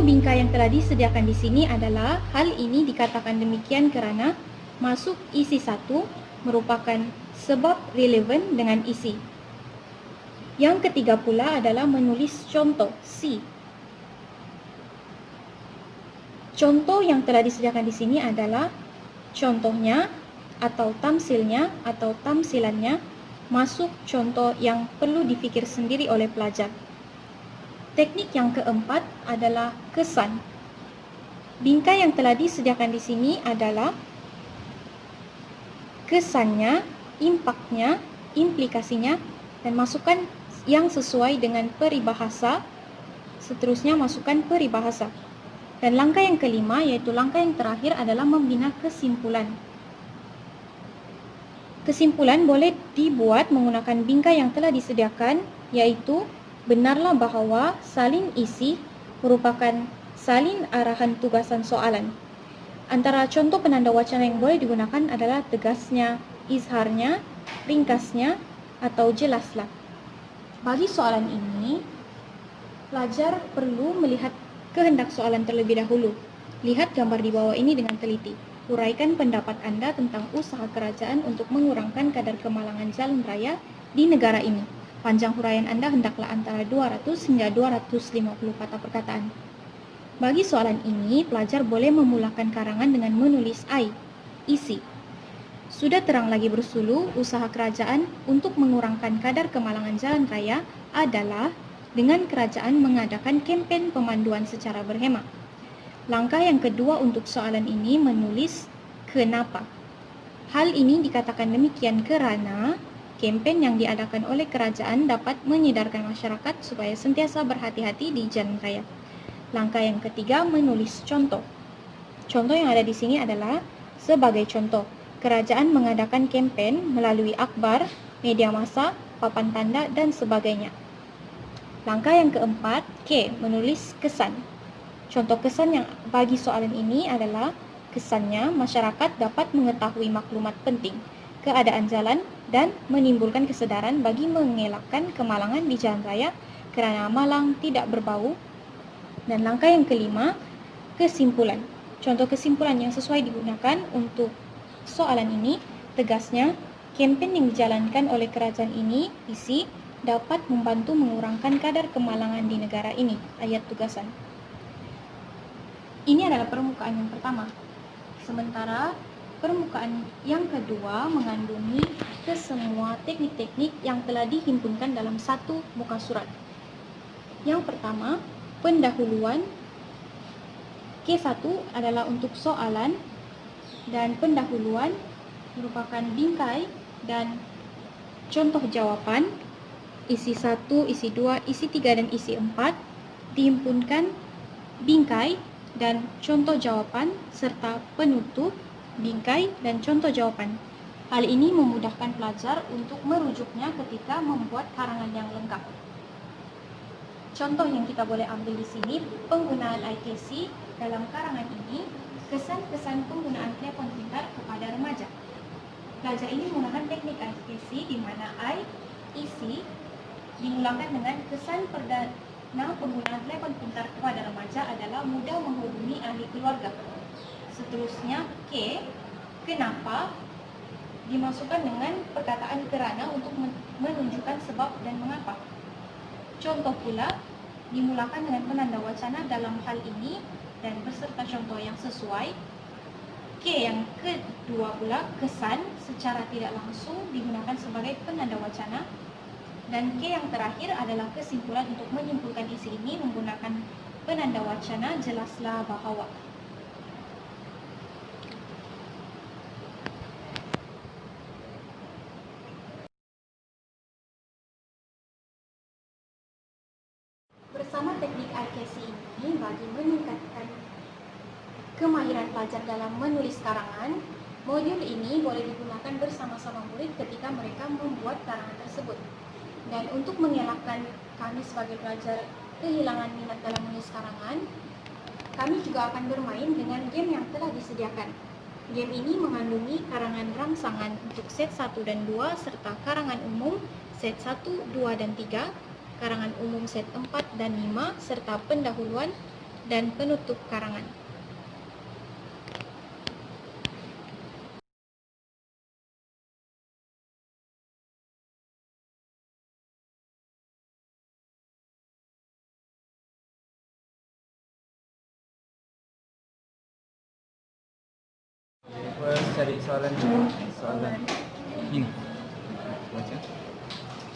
Contoh bingkai yang telah disediakan di sini adalah hal ini dikatakan demikian karena masuk isi 1 merupakan sebab relevan dengan isi. Yang ketiga pula adalah menulis contoh C. Contoh yang telah disediakan di sini adalah contohnya atau tamsilnya atau tamsilannya masuk contoh yang perlu dipikir sendiri oleh pelajar. Teknik yang keempat adalah kesan. Bingkai yang telah disediakan di sini adalah kesannya, impaknya, implikasinya, dan masukkan yang sesuai dengan peribahasa. Seterusnya masukkan peribahasa. Dan langkah yang kelima, yaitu langkah yang terakhir adalah membina kesimpulan. Kesimpulan boleh dibuat menggunakan bingkai yang telah disediakan, yaitu benarlah bahawa salin isi merupakan salin arahan tugasan soalan. Antara contoh penanda wacana yang boleh digunakan adalah tegasnya, izharnya, ringkasnya, atau jelaslah. Bagi soalan ini, pelajar perlu melihat kehendak soalan terlebih dahulu. Lihat gambar di bawah ini dengan teliti. Uraikan pendapat Anda tentang usaha kerajaan untuk mengurangkan kadar kemalangan jalan raya di negara ini. Panjang huraian Anda hendaklah antara 200 hingga 250 kata perkataan. Bagi soalan ini, pelajar boleh memulakan karangan dengan menulis I, isi. Sudah terang lagi bersulu, usaha kerajaan untuk mengurangkan kadar kemalangan jalan raya adalah dengan kerajaan mengadakan kempen pemanduan secara berhemat. Langkah yang kedua untuk soalan ini menulis kenapa. Hal ini dikatakan demikian kerana kempen yang diadakan oleh kerajaan dapat menyedarkan masyarakat supaya sentiasa berhati-hati di jalan raya. Langkah yang ketiga menulis contoh. Contoh yang ada di sini adalah sebagai contoh, kerajaan mengadakan kempen melalui akhbar, media massa, papan tanda dan sebagainya. Langkah yang keempat, K, menulis kesan. Contoh kesan yang bagi soalan ini adalah kesannya masyarakat dapat mengetahui maklumat penting, keadaan jalan dan menimbulkan kesedaran bagi mengelakkan kemalangan di jalan raya kerana malang tidak berbau. Dan langkah yang kelima, kesimpulan. Contoh kesimpulan yang sesuai digunakan untuk soalan ini, tegasnya, kempen yang dijalankan oleh kerajaan ini, isi, dapat membantu mengurangkan kadar kemalangan di negara ini, ayat tugasan. Ini adalah permukaan yang pertama. Sementara permukaan yang kedua mengandungi kesemua teknik-teknik yang telah dihimpunkan dalam satu muka surat. Yang pertama, pendahuluan. K1 adalah untuk soalan dan pendahuluan merupakan bingkai dan contoh jawapan. Isi 1, isi 2, isi 3, dan isi 4 dihimpunkan bingkai dan contoh jawapan serta penutup bingkai dan contoh jawapan. Hal ini memudahkan pelajar untuk merujuknya ketika membuat karangan yang lengkap. Contoh yang kita boleh ambil di sini, penggunaan IKC dalam karangan ini, kesan-kesan penggunaan telepon pintar kepada remaja. Pelajar ini menggunakan teknik IKC di mana I, isi, dimulakan dengan kesan perdana penggunaan telepon pintar kepada remaja adalah mudah menghubungi ahli keluarga. Seterusnya, K, kenapa, dimasukkan dengan perkataan kerana untuk menunjukkan sebab dan mengapa. Contoh pula, dimulakan dengan penanda wacana dalam hal ini dan beserta contoh yang sesuai. K yang kedua pula, kesan secara tidak langsung digunakan sebagai penanda wacana. Dan K yang terakhir adalah kesimpulan untuk menyimpulkan isi ini menggunakan penanda wacana jelaslah bahawa. Bersama teknik IKC ini, bagi meningkatkan kemahiran pelajar dalam menulis karangan, modul ini boleh digunakan bersama-sama murid ketika mereka membuat karangan tersebut. Dan untuk mengelakkan kami sebagai pelajar kehilangan minat dalam menulis karangan, kami juga akan bermain dengan game yang telah disediakan. Game ini mengandungi karangan rangsangan untuk set 1 dan 2 serta karangan umum set 1, 2, dan 3, karangan umum set 4 dan 5 serta pendahuluan dan penutup karangan. Cari soalan ini. Baca.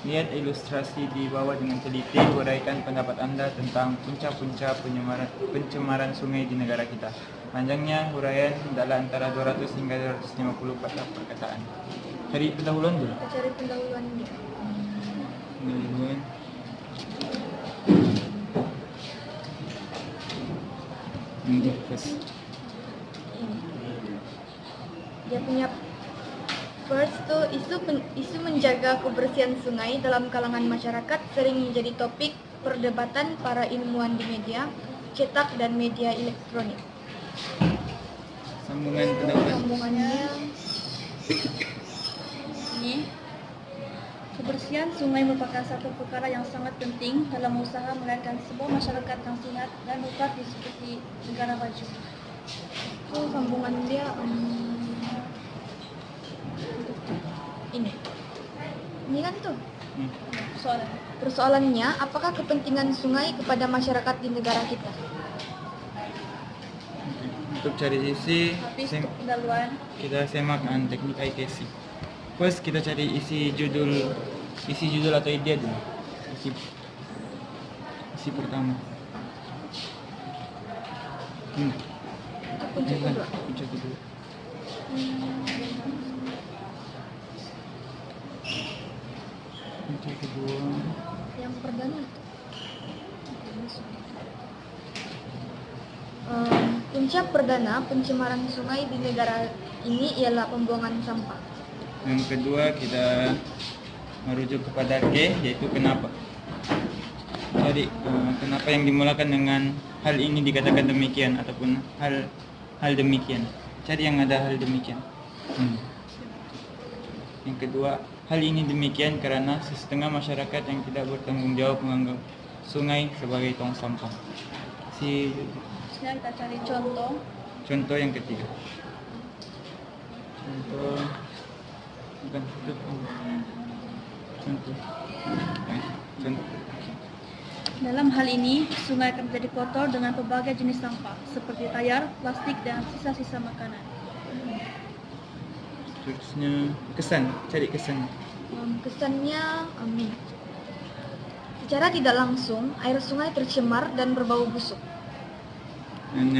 Lihat ilustrasi di bawah dengan teliti, uraikan pendapat Anda tentang punca-punca pencemaran sungai di negara kita. Panjangnya huraian adalah antara 200 hingga 250 perkataan. Cari pendahuluan dulu. Cari pendahuluan dia. Pendahuluan. Ini first. Dia punya first tuh isu menjaga kebersihan sungai dalam kalangan masyarakat sering menjadi topik perdebatan para ilmuwan di media cetak dan media elektronik. Sambungan pendahuluan. Sambungannya ini, kebersihan sungai merupakan satu perkara yang sangat penting dalam usaha melahirkan sebuah masyarakat yang sehat dan hebat seperti negara maju. So, sambungan dia ini kan tuh persoalannya, apakah kepentingan sungai kepada masyarakat di negara kita? Untuk cari isi kita semak dengan teknik IKC. First kita cari isi judul atau ide dulu. Isi pertama. Punca kedua. Punca kedua. Yang perdana. Punca perdana pencemaran sungai di negara ini ialah pembuangan sampah. Yang kedua kita merujuk kepada K, yaitu kenapa. Jadi kenapa yang dimulakan dengan hal ini dikatakan demikian ataupun hal demikian. Cari yang ada hal demikian. Yang kedua, hal ini demikian karena setengah masyarakat yang tidak bertanggung jawab menganggap sungai sebagai tong sampah. Sekarang kita cari contoh. Contoh yang ketiga. Contoh. Dalam hal ini, sungai akan menjadi kotor dengan berbagai jenis sampah seperti tayar, plastik, dan sisa-sisa makanan. Terusnya kesan, cari kesan. Kesannya, secara tidak langsung air sungai tercemar dan berbau busuk. Dan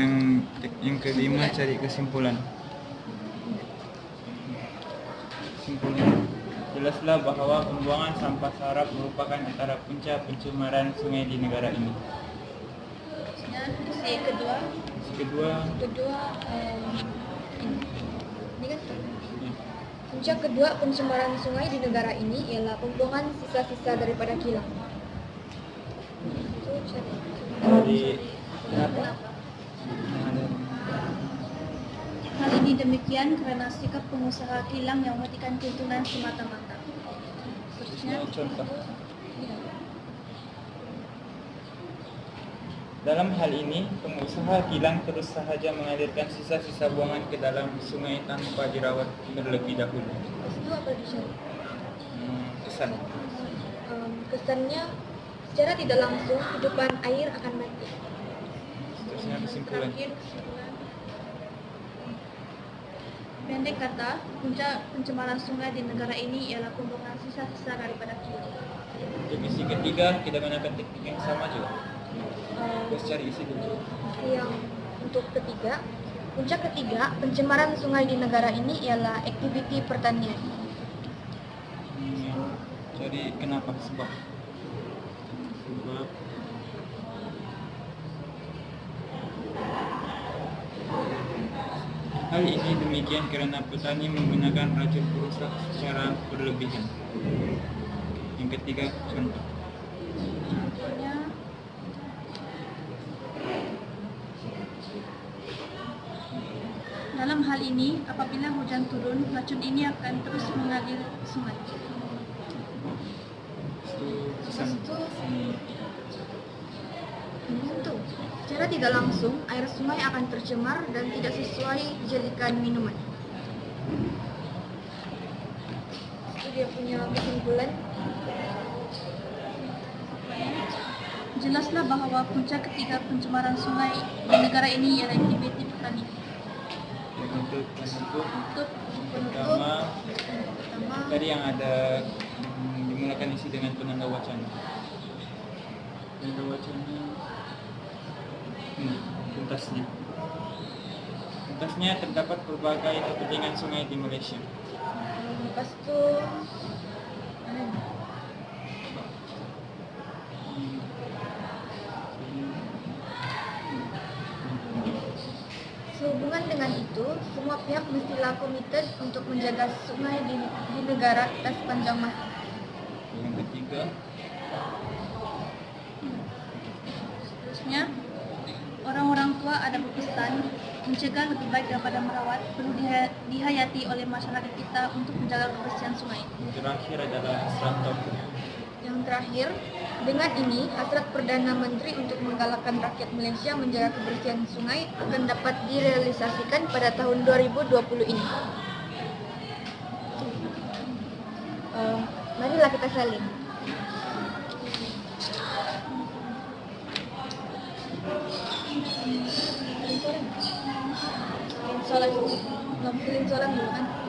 yang kelima cari kesimpulan. Jelaslah bahwa pembuangan sampah sarap merupakan antara punca pencemaran sungai di negara ini. Isi kedua, ini kan punca kedua pencemaran sungai di negara ini ialah pembuangan sisa-sisa daripada kilang. Jadi kenapa? Hal ini demikian karena sikap pengusaha kilang yang mematikan keuntungan semata-mata. Contoh. Dalam hal ini, pengusaha kilang terus sahaja mengalirkan sisa-sisa buangan ke dalam sungai tanpa dirawat terlebih dahulu. Itu apa dicari? Kesan. Kesannya, secara tidak langsung hidupan air akan mati. Terusnya kesimpulan. Pendek kata, punca pencemaran sungai di negara ini ialah pembuangan sisa-sisa daripada kilang. Untuk isi ketiga, kita gunakan teknik yang sama juga. Terus cari isi dulu. Yang untuk ketiga, puncak ketiga pencemaran sungai di negara ini ialah aktiviti pertanian. Cari kenapa, sebab. Hal ini demikian karena petani menggunakan racun perusak secara berlebihan. Yang ketiga, contoh. Contohnya, dalam hal ini, apabila hujan turun, racun ini akan terus mengalir ke sungai. Itu pesan. Itu Secara tidak langsung, air sungai akan tercemar dan tidak sesuai dijadikan minuman. Itu dia punya kesimpulan. Jelaslah bahwa punca ketiga pencemaran sungai di negara ini ialah aktiviti petani. Untuk Untuk pertama pertama, tadi yang ada dimulakan isi dengan penanda wacana. Penanda wacana tuntasnya. Tuntasnya terdapat berbagai kepentingan sungai di Malaysia. lepas tu sehubungan dengan itu, semua pihak mestilah komited untuk menjaga sungai di negara kita sepanjang masa. Yang ketiga, Seterusnya, orang-orang tua ada berpesan mencegah lebih baik daripada merawat, perlu dihayati oleh masyarakat kita untuk menjaga kebersihan sungai. yang terakhir adalah hasrat Tauhid. Yang terakhir, dengan ini hasrat Perdana Menteri untuk menggalakkan rakyat Malaysia menjaga kebersihan sungai akan dapat direalisasikan pada tahun 2020 ini. Marilah kita salin. Salin soalan dulu kan?